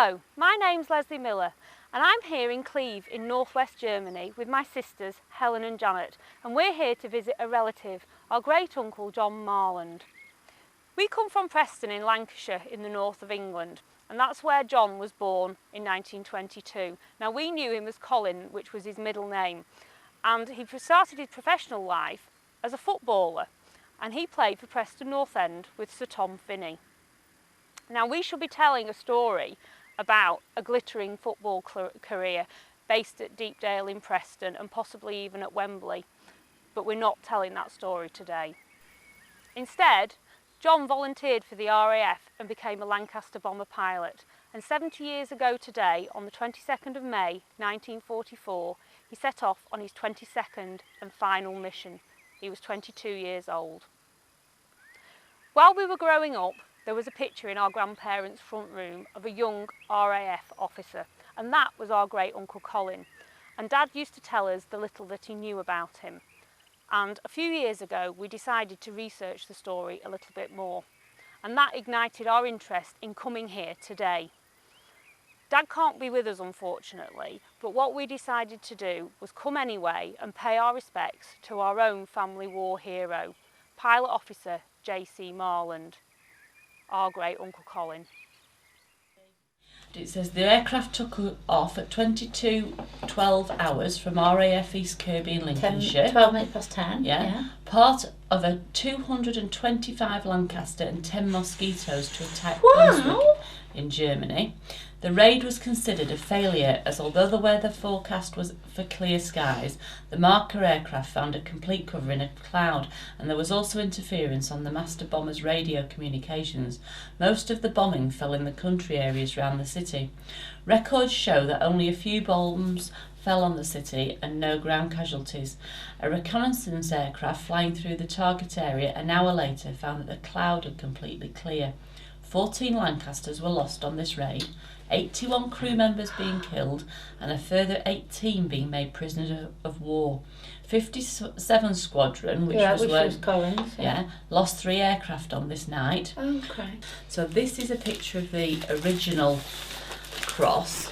Hello, my name's Leslie Miller and I'm here in Cleve in northwest Germany with my sisters Helen and Janet, and we're here to visit a relative, our great uncle John Marland. We come from Preston in Lancashire in the north of England, and that's where John was born in 1922. Now we knew him as Colin, which was his middle name, and he started his professional life as a footballer, and he played for Preston North End with Sir Tom Finney. Now we shall be telling a story about a glittering football career based at Deepdale in Preston and possibly even at Wembley, but we're not telling that story today. Instead, John volunteered for the RAF and became a Lancaster bomber pilot, and 70 years ago today, on the 22nd of May 1944, he set off on his 22nd and final mission. He was 22 years old. While we were growing up, there was a picture in our grandparents' front room of a young RAF officer, and that was our great uncle Colin. And Dad used to tell us the little that he knew about him. And a few years ago we decided to research the story a little bit more, and that ignited our interest in coming here today. Dad can't be with us unfortunately, but what we decided to do was come anyway and pay our respects to our own family war hero, Pilot Officer J.C. Marland, our great uncle Colin. It says the aircraft took off at 22:12 hours from RAF East Kirby in Lincolnshire. 12 minutes past 10. Yeah. Part of a 225 Lancaster and 10 Mosquitoes to attack Brunswick in Germany. The raid was considered a failure as although the weather forecast was for clear skies, the marker aircraft found a complete cover in a cloud, and there was also interference on the master bomber's radio communications. Most of the bombing fell in the country areas around the city. Records show that only a few bombs fell on the city and no ground casualties. A reconnaissance aircraft flying through the target area an hour later found that the cloud had completely clear. 14 Lancasters were lost on this raid, 81 crew members being killed and a further 18 being made prisoners of war. 57 Squadron, which was Collins, lost 3 aircraft on this night. Okay. So this is a picture of the original cross.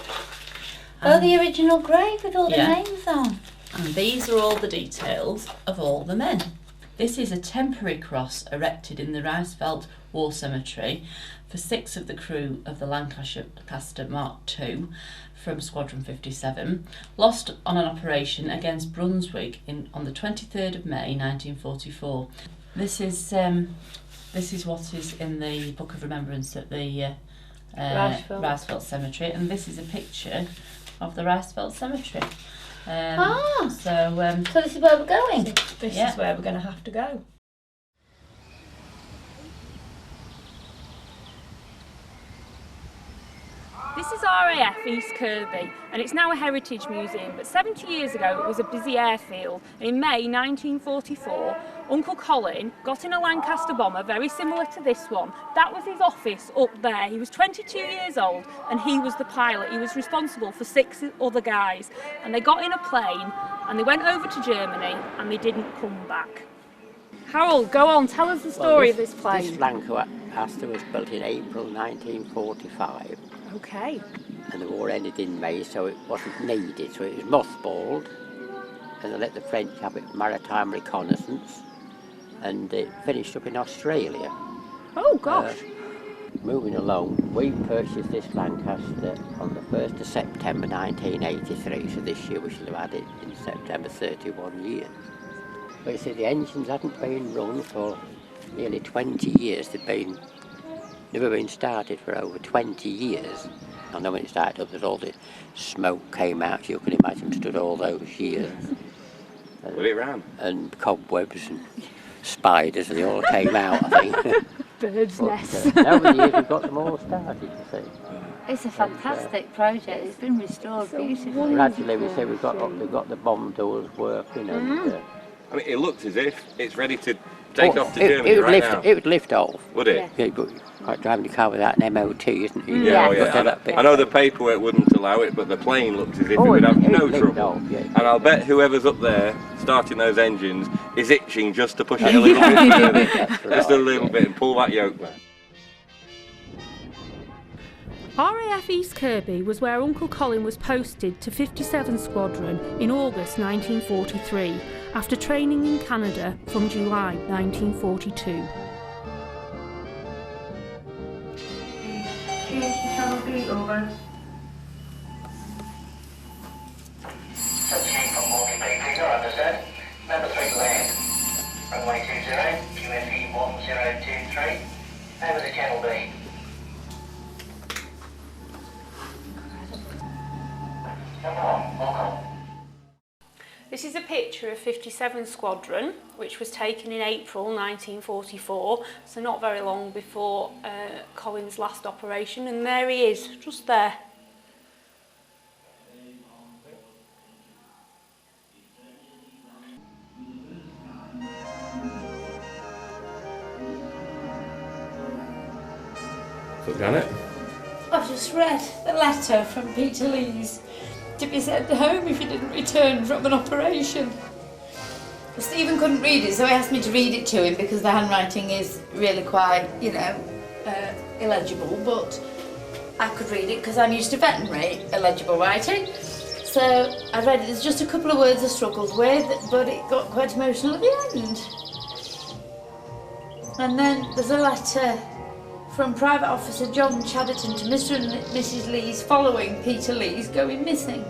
The original grave with all the names on. And these are all the details of all the men. This is a temporary cross erected in the Reisfeld War Cemetery for 6 of the crew of the Lancaster Mark II from Squadron 57, lost on an operation against Brunswick on the 23rd of May 1944. This is what is in the Book of Remembrance at the Reisfeld Cemetery, and this is a picture of the Reisfeld Cemetery. So this is where we're going. This is where we're going to have to go. This is RAF East Kirby, and it's now a heritage museum, but 70 years ago it was a busy airfield, and in May 1944 Uncle Colin got in a Lancaster bomber very similar to this one. That was his office up there. He was 22 years old and he was the pilot. He was responsible for 6 other guys, and they got in a plane and they went over to Germany and they didn't come back. Harold, go on, tell us the story of this plane. This Lancaster was built in April 1945. Okay. And the war ended in May, so it wasn't needed, so it was mothballed, and they let the French have it maritime reconnaissance, and it finished up in Australia. Oh gosh. Moving along, we purchased this Lancaster on the 1st of September 1983, so this year we should have had it in September 31 years. But you see, the engines hadn't been run for nearly 20 years. They'd never been started for over 20 years. And then when it started up, all the smoke came out, you can imagine, stood all those years. Well, it ran. And cobwebs and spiders, they all came out, I think. Bird's nests. Over the years we've got them all started, you see. It's a fantastic project. It's been restored beautifully. Gradually we say we've got the bomb doors working. And, I mean, it looks as if it's ready to take off to Germany right now. It would lift off. Would it? Yeah, but like driving a car without an MOT, isn't it? Yeah, I know the paperwork wouldn't allow it, but the plane looks as if it would have no trouble. And I'll bet whoever's up there starting those engines is itching just to push it a little bit further. Just a little bit and pull that yoke back. RAF East Kirby was where Uncle Colin was posted to 57 Squadron in August 1943 after training in Canada from July 1942. Over. Understood. Number 3 land. Runway 20, QFE 1023. Over to Channel B. Number 1, lock on. This is a picture of 57 Squadron, which was taken in April 1944, so not very long before Colin's last operation, and there he is, just there. So, Janet? I've just read the letter from Peter Lees to be sent home if he didn't return from an operation. Stephen couldn't read it, so he asked me to read it to him because the handwriting is really quite, illegible, but I could read it because I'm used to veterinary illegible writing. So I read it. There's just a couple of words I struggled with, but it got quite emotional at the end. And then there's a letter from Private Officer John Chadderton to Mr. and Mrs. Lees following Peter Lees going missing.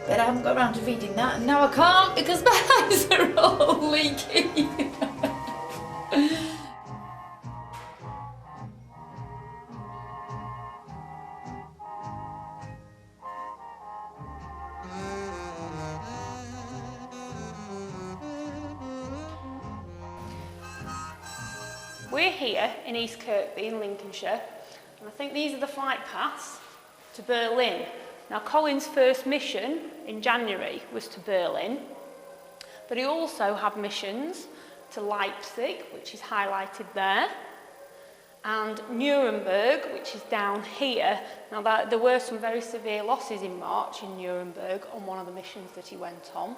But I haven't got around to reading that, and now I can't because my eyes are all leaky. We're here in East Kirkby in Lincolnshire, and I think these are the flight paths to Berlin. Now, Colin's first mission in January was to Berlin, but he also had missions to Leipzig, which is highlighted there, and Nuremberg, which is down here. Now, there were some very severe losses in March in Nuremberg on one of the missions that he went on,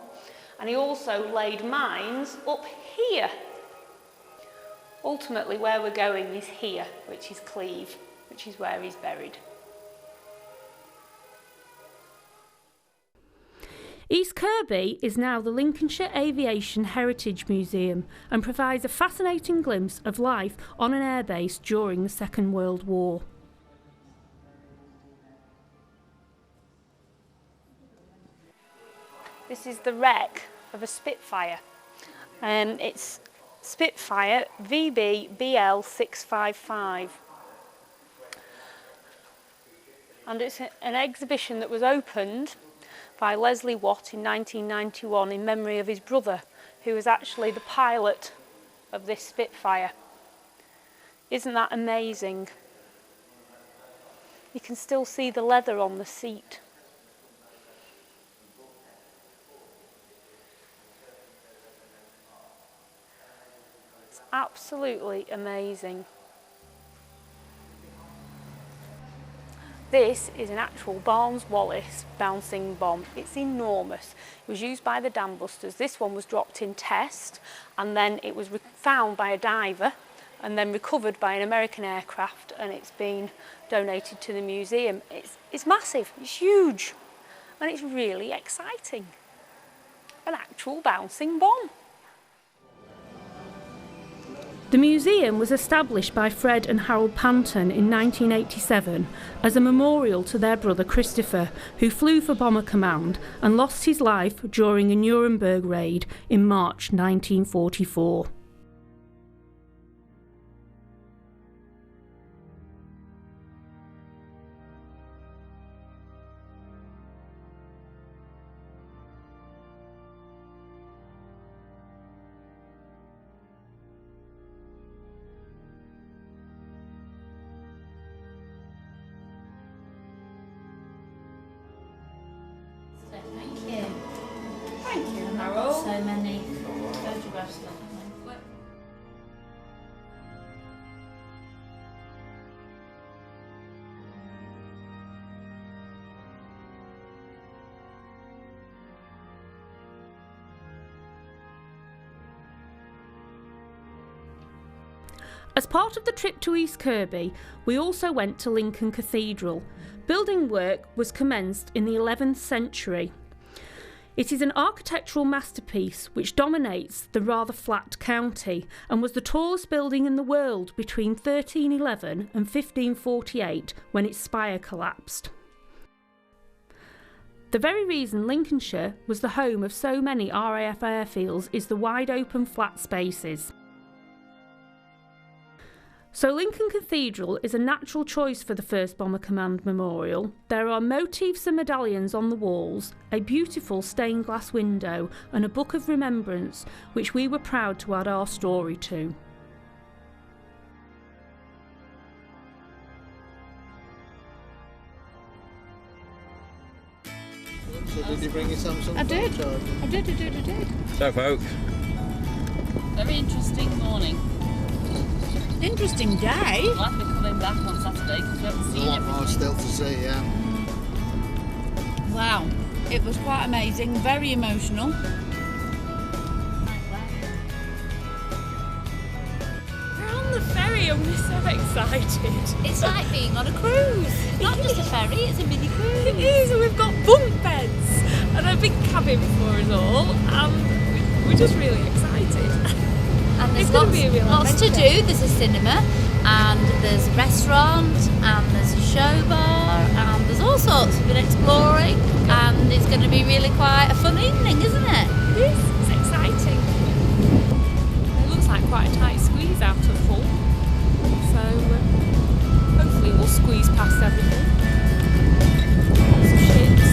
and he also laid mines up here. Ultimately, where we're going is here, which is Cleve, which is where he's buried. East Kirkby is now the Lincolnshire Aviation Heritage Museum and provides a fascinating glimpse of life on an airbase during the Second World War. This is the wreck of a Spitfire. It's Spitfire VB BL655. And it's an exhibition that was opened by Leslie Watt in 1991 in memory of his brother, who was actually the pilot of this Spitfire. Isn't that amazing? You can still see the leather on the seat. It's absolutely amazing. This is an actual Barnes-Wallis bouncing bomb. It's enormous. It was used by the dam busters. This one was dropped in test, and then it was found by a diver and then recovered by an American aircraft, and it's been donated to the museum. It's massive, it's huge, and it's really exciting. An actual bouncing bomb. The museum was established by Fred and Harold Panton in 1987 as a memorial to their brother Christopher, who flew for Bomber Command and lost his life during a Nuremberg raid in March 1944. Thank you, Harold. So many photographs of them. As part of the trip to East Kirby, we also went to Lincoln Cathedral. Building work was commenced in the 11th century. It is an architectural masterpiece which dominates the rather flat county and was the tallest building in the world between 1311 and 1548 when its spire collapsed. The very reason Lincolnshire was the home of so many RAF airfields is the wide open flat spaces. So Lincoln Cathedral is a natural choice for the 1st Bomber Command Memorial. There are motifs and medallions on the walls, a beautiful stained glass window and a book of remembrance which we were proud to add our story to. So did you bring your Samsung? I did. So folks, Very interesting morning. Interesting day. Glad we're coming back on Saturday because we haven't A seen lot more everything. still to see, yeah. Wow, it was quite amazing, very emotional. We're on the ferry and we're so excited. It's like being on a cruise. It's not just a ferry, it's a mini cruise. It is, and we've got bunk beds and a big cabin for us all, and we're just really excited. And there's It's gonna be a real lots to adventure. do. There's a cinema, and there's a restaurant, and there's a show bar, and there's all sorts. We've been exploring, and it's going to be really quite a fun evening, isn't it? It is, it's exciting. It looks like quite a tight squeeze out of Hull, so hopefully we'll squeeze past everything. Lots of ships.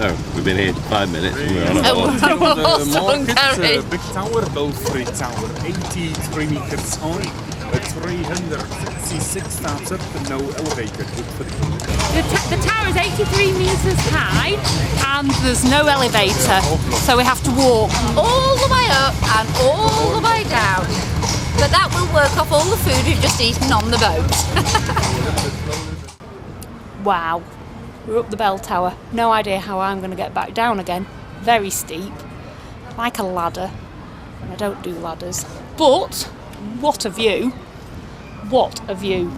so we've been here 5 minutes and we're on a horse. Horse and carriage. Big tower, Belfry Tower, 83 metres high, 366 steps up and no elevator. The tower is 83 metres high and there's no elevator, so we have to walk. All the way up and all the way down. But that will work off all the food we've just eaten on the boat. Wow, we're up the bell tower. No idea how I'm going to get back down again. Very steep, like a ladder. And I don't do ladders. But what a view! What a view!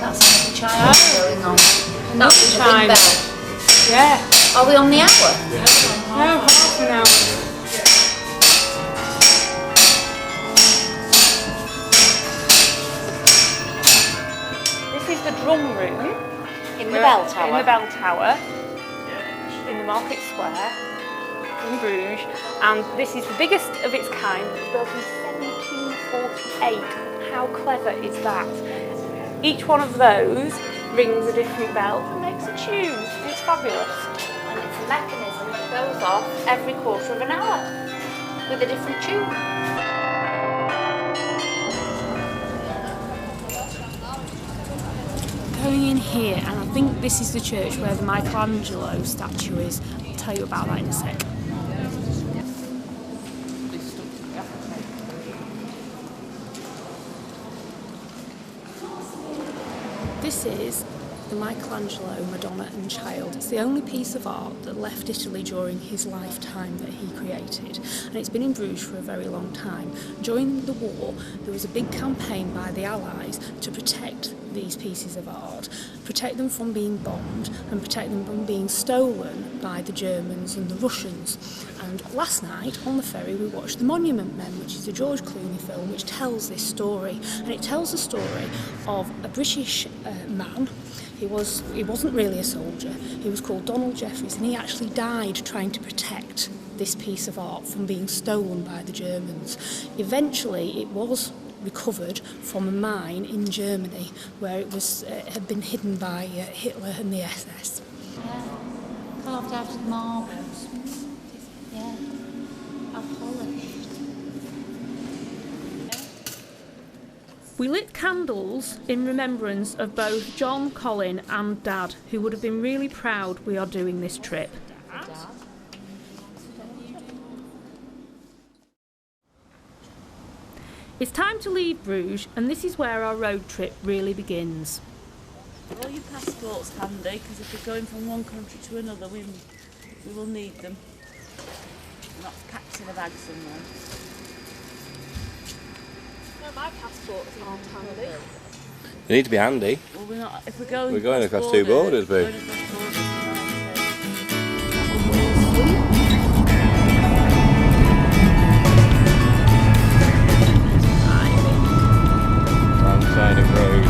That's another chime going on. That's the chime. big bell. Yeah. Are we on the hour? No, half an hour. This is the drum room. In the bell tower. In the bell tower. In the market square. In Bruges. And this is the biggest of its kind. It was built in 1748. How clever is that? Each one of those rings a different bell and makes a tune. It's fabulous. And it's a mechanism that goes off every quarter of an hour with a different tune. Going in here, and I think this is the church where the Michelangelo statue is. I'll tell you about that in a sec. This is the Michelangelo Madonna and Child. It's the only piece of art that left Italy during his lifetime that he created, and it's been in Bruges for a very long time. During the war, there was a big campaign by the Allies to protect these pieces of art, protect them from being bombed and protect them from being stolen by the Germans and the Russians. And last night on the ferry we watched The Monument Men, which is a George Clooney film which tells this story, and it tells the story of a British man. He wasn't really a soldier. He was called Donald Jeffries, and he actually died trying to protect this piece of art from being stolen by the Germans. Eventually it was recovered from a mine in Germany where it was had been hidden by Hitler and the SS. Yeah, carved out of marbles. Yeah, how polished. We lit candles in remembrance of both John, Colin and Dad, who would have been really proud we are doing this trip. It's time to leave Bruges, and this is where our road trip really begins. All your passports handy, because if we're going from one country to another, we will need them. Not packed in a bag somewhere. No, my passports aren't handy. They need to be handy. Well, we're not. If we're going. We're going across two borders, boo. Going across borders. Side of road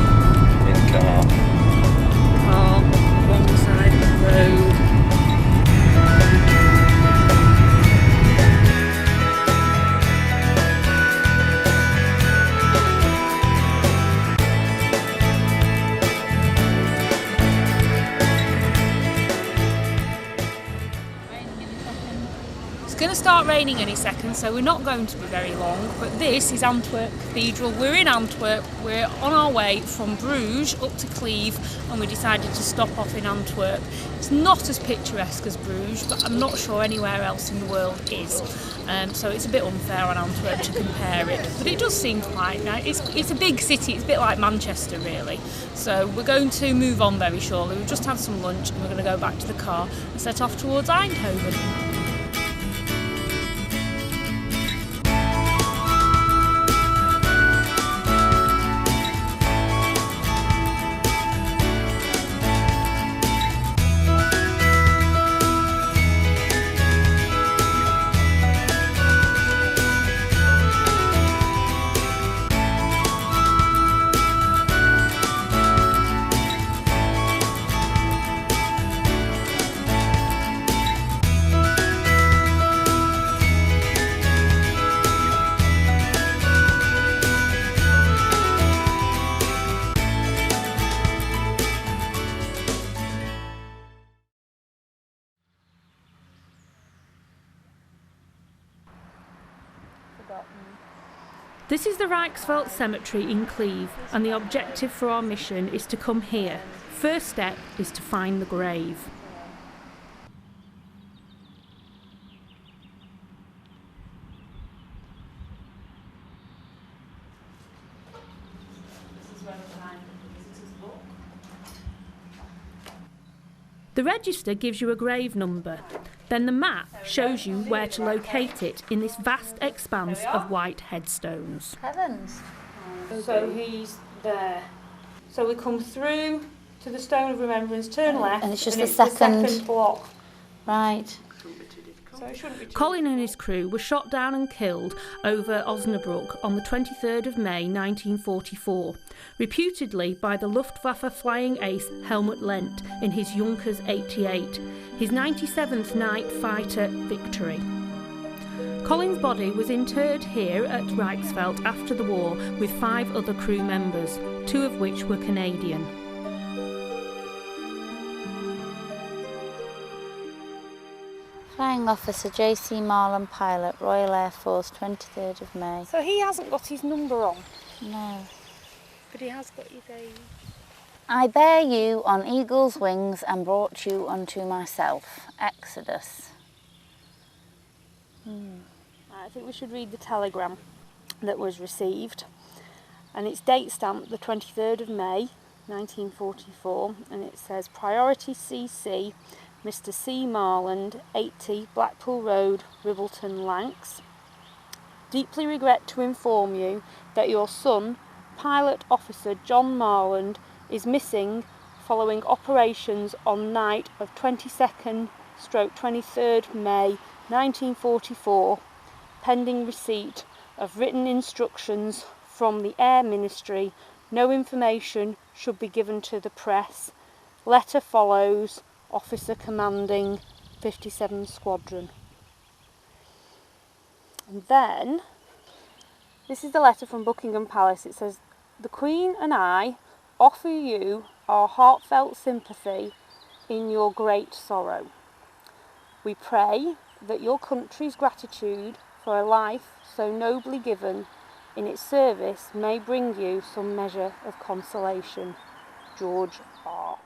in car. Wrong side of the road. It's going to start raining any second, so we're not going to be very long, but this is Antwerp Cathedral. We're in Antwerp, we're on our way from Bruges up to Cleve, and we decided to stop off in Antwerp. It's not as picturesque as Bruges, but I'm not sure anywhere else in the world is, so it's a bit unfair on Antwerp to compare it, but it does seem quite nice. It's a big city, it's a bit like Manchester really, so we're going to move on very shortly. We've just had some lunch and we're going to go back to the car and set off towards Eindhoven. This is the Reichsfeld Cemetery in Cleve, and the objective for our mission is to come here. First step is to find the grave. The register gives you a grave number. Then the map shows you where to locate it in this vast expanse of white headstones. Heavens. So he's there. So we come through to the Stone of Remembrance, turn left, and it's just and the it's second. the second block. Right. So it shouldn't be too Colin and his crew were shot down and killed over Osnabrück on the 23rd of May 1944, reputedly by the Luftwaffe flying ace Helmut Lent in his Junkers 88, his 97th night fighter victory. Colin's body was interred here at Reichsfeld after the war with 5 other crew members, 2 of which were Canadian. Flying Officer J.C. Marlin, pilot, Royal Air Force, 23rd of May. So he hasn't got his number on, No. but he has got his age. I bear you on eagle's wings and brought you unto myself. Exodus. I think we should read the telegram that was received, and it's date stamped the 23rd of May 1944, and it says Priority CC, Mr. C. Marland, 80 Blackpool Road, Ribbleton, Lancs. Deeply regret to inform you that your son, Pilot Officer John Marland, is missing following operations on night of 22nd/23rd May 1944, pending receipt of written instructions from the Air Ministry. No information should be given to the press. Letter follows. Officer commanding 57th Squadron. And then, this is the letter from Buckingham Palace. It says, the Queen and I offer you our heartfelt sympathy in your great sorrow. We pray that your country's gratitude for a life so nobly given in its service may bring you some measure of consolation. George R.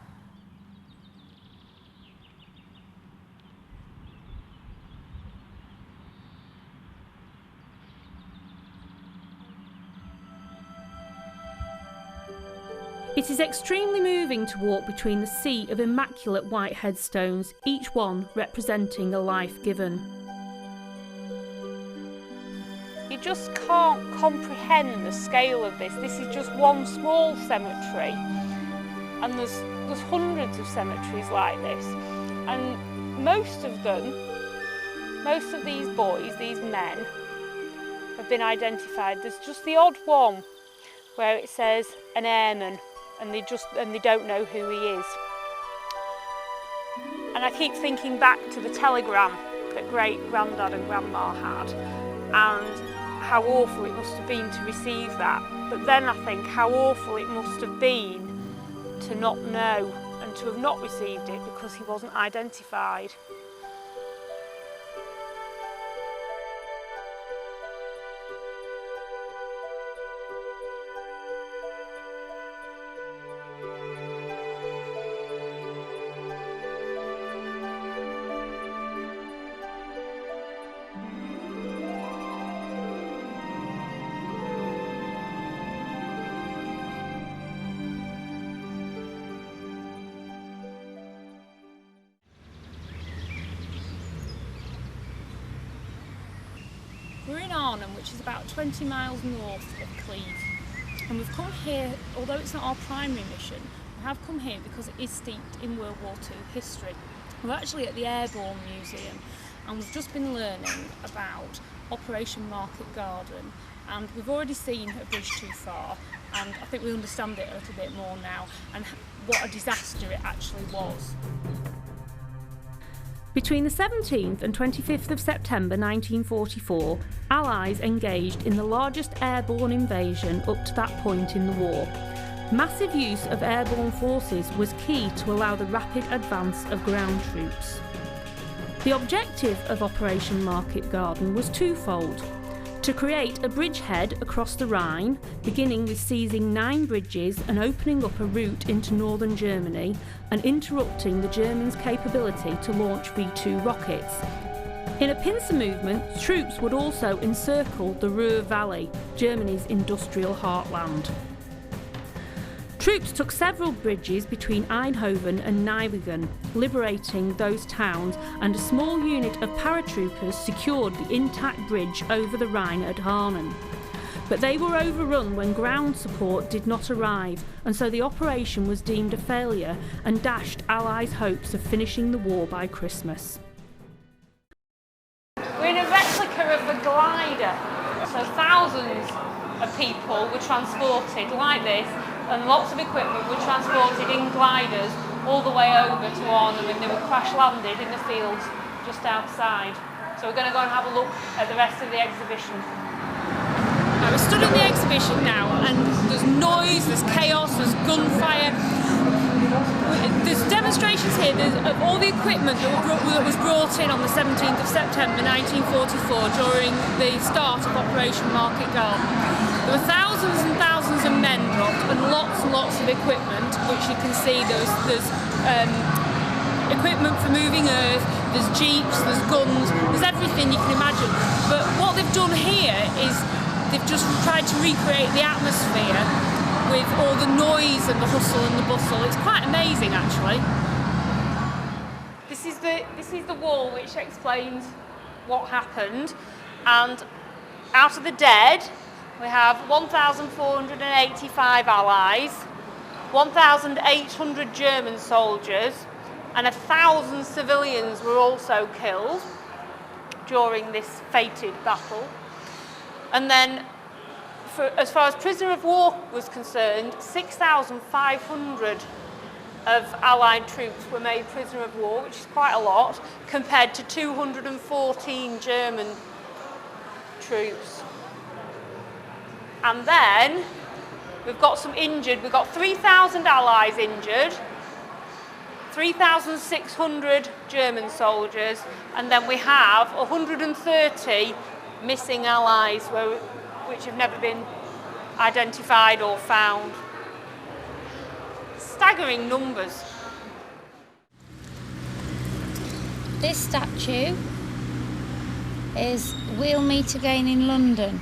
It is extremely moving to walk between the sea of immaculate white headstones, each one representing a life given. You just can't comprehend the scale of this. This is just one small cemetery, and there's hundreds of cemeteries like this, and most of these boys, these men, have been identified. There's just the odd one where it says an airman, and they don't know who he is. And I keep thinking back to the telegram that great granddad and grandma had, and how awful it must have been to receive that. But then I think how awful it must have been to not know and to have not received it because he wasn't identified. We're in Arnhem, which is about 20 miles north of Cleve, and we've come here, although it's not our primary mission, we have come here because it is steeped in World War II history. We're actually at the Airborne Museum, and we've just been learning about Operation Market Garden, and we've already seen A Bridge Too Far, and I think we understand it a little bit more now, and what a disaster it actually was. Between the 17th and 25th of September 1944, Allies engaged in the largest airborne invasion up to that point in the war. Massive use of airborne forces was key to allow the rapid advance of ground troops. The objective of Operation Market Garden was twofold: to create a bridgehead across the Rhine, beginning with seizing 9 bridges and opening up a route into northern Germany and interrupting the Germans' capability to launch V-2 rockets. In a pincer movement, troops would also encircle the Ruhr Valley, Germany's industrial heartland. Troops took several bridges between Eindhoven and Nijmegen, liberating those towns, and a small unit of paratroopers secured the intact bridge over the Rhine at Arnhem. But they were overrun when ground support did not arrive, and so the operation was deemed a failure and dashed Allies' hopes of finishing the war by Christmas. We're in a replica of a glider, so thousands of people were transported like this, and lots of equipment were transported in gliders all the way over to Arnhem, and they were crash landed in the fields just outside. So we're going to go and have a look at the rest of the exhibition. We're stood in the exhibition now, and there's noise, there's chaos, there's gunfire. There's demonstrations here of all the equipment that was brought in on the 17th of September 1944 during the start of Operation Market Garden. There were thousands and thousands of men dropped, and lots of equipment, which you can see. There's equipment for moving earth, there's jeeps, there's guns, there's everything you can imagine. But what they've done here is they've just tried to recreate the atmosphere with all the noise and the hustle and the bustle. It's quite amazing, actually. This is the wall which explains what happened, and out of the dead we have 1,485 Allies, 1,800 German soldiers, and 1,000 civilians were also killed during this fated battle. And then, as far as prisoner of war was concerned, 6,500 of Allied troops were made prisoner of war, which is quite a lot, compared to 214 German troops. And then we've got some injured. We've got 3,000 Allies injured, 3,600 German soldiers, and then we have 130 missing Allies which have never been identified or found. Staggering numbers. This statue is We'll Meet Again in London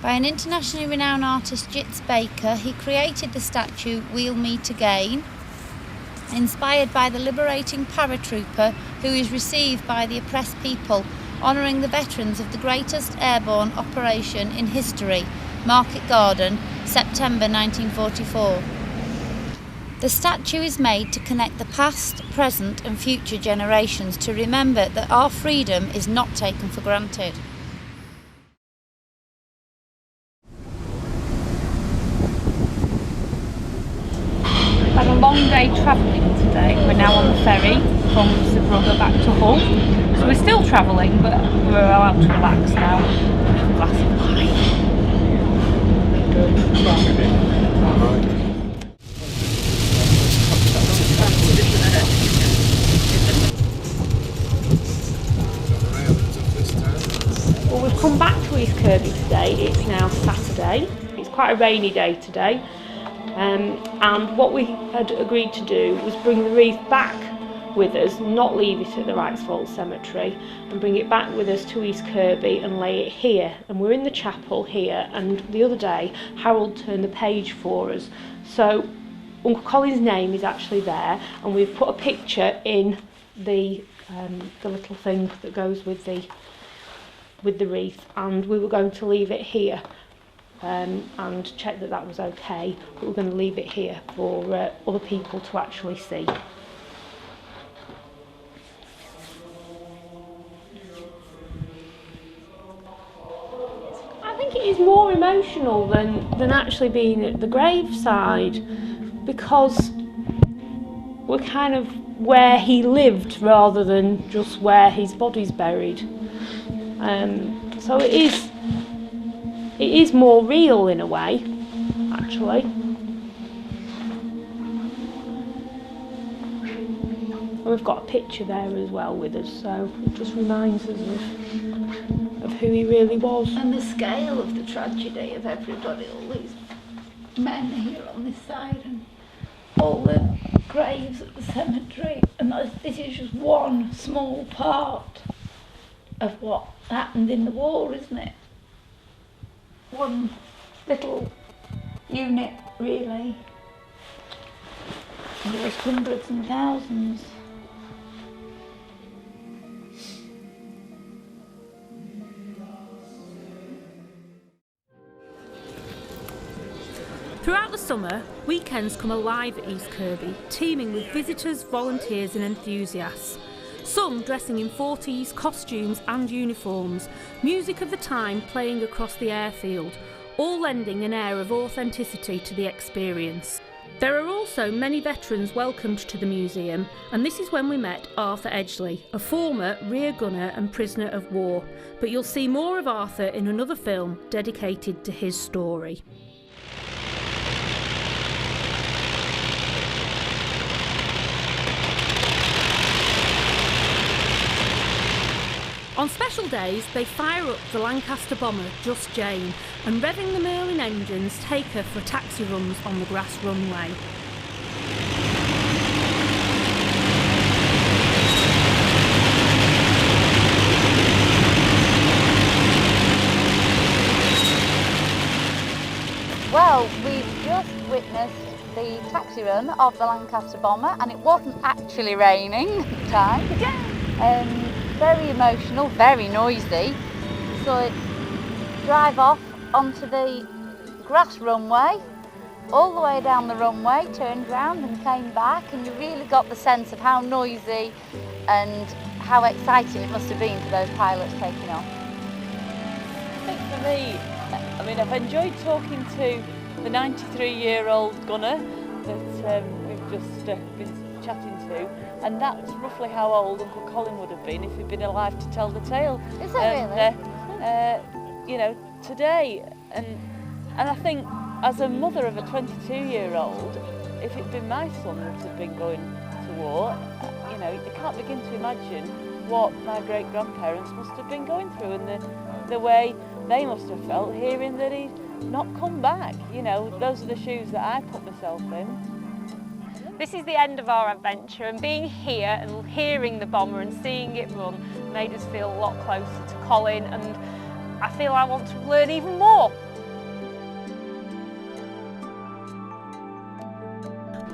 by an internationally renowned artist, Jits Baker. He created the statue We'll Meet Again, inspired by the liberating paratrooper who is received by the oppressed people, honouring the veterans of the greatest airborne operation in history, Market Garden, September 1944. The statue is made to connect the past, present and future generations to remember that our freedom is not taken for granted. We've had a long day travelling today. We're now on the ferry from Zeebrugge back to Hull. So we're still travelling, but we're allowed to relax now. Have a glass of wine. Well, we've come back to East Kirby today. It's now Saturday. It's quite a rainy day today. And what we had agreed to do was bring the wreath back with us, not leave it at the Wrightswold Cemetery, and bring it back with us to East Kirby and lay it here. And we're in the chapel here, and the other day Harold turned the page for us. So Uncle Colin's name is actually there, and we've put a picture in the little thing that goes with the wreath, and we were going to leave it here. And check that was okay, but we're going to leave it here for other people to actually see. I think it is more emotional than actually being at the graveside, because we're kind of where he lived rather than just where his body's buried. So it is more real in a way, actually. And we've got a picture there as well with us, so it just reminds us of who he really was. And the scale of the tragedy of everybody, all these men here on this side and all the graves at the cemetery. And this is just one small part of what happened in the war, isn't it? One little unit, really. And there was hundreds and thousands. Throughout the summer, weekends come alive at East Kirby, teeming with visitors, volunteers and enthusiasts. Some dressing in 40s costumes and uniforms, music of the time playing across the airfield, all lending an air of authenticity to the experience. There are also many veterans welcomed to the museum, and this is when we met Arthur Edgley, a former rear gunner and prisoner of war. But you'll see more of Arthur in another film dedicated to his story. On special days, they fire up the Lancaster bomber Just Jane and, revving the Merlin engines, take her for taxi runs on the grass runway. charity run of the Lancaster Bomber, and it wasn't actually raining at the time. Very emotional, very noisy. So it drive off onto the grass runway, all the way down the runway, turned round and came back, and you really got the sense of how noisy and how exciting it must have been for those pilots taking off. I think for me, I mean, I've enjoyed talking to the 93-year-old gunner that we've just been chatting to, and that's roughly how old Uncle Colin would have been if he'd been alive to tell the tale. Is it really? You know, today, and I think as a mother of a 22-year-old, if it'd been my son that had been going to war, you know, you can't begin to imagine what my great-grandparents must have been going through, and the way they must have felt hearing that he'd not come back. You know, those are the shoes that I put myself in. This is the end of our adventure, and being here and hearing the bomber and seeing it run made us feel a lot closer to Colin, and I feel I want to learn even more.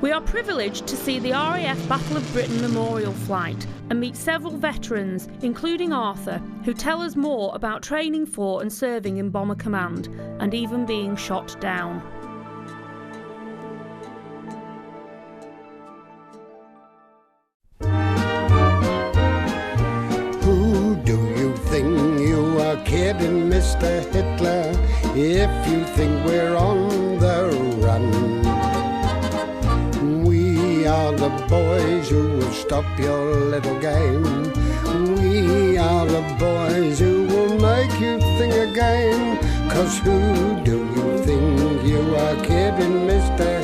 We are privileged to see the RAF Battle of Britain Memorial Flight and meet several veterans, including Arthur, who tell us more about training for and serving in Bomber Command, and even being shot down. Who do you think you are kidding, Mr. Hitler, if you think we're on the run? We are the boys who will stop your little game. We are the boys who will make you think again. 'Cause who do you think you are kidding, Mr.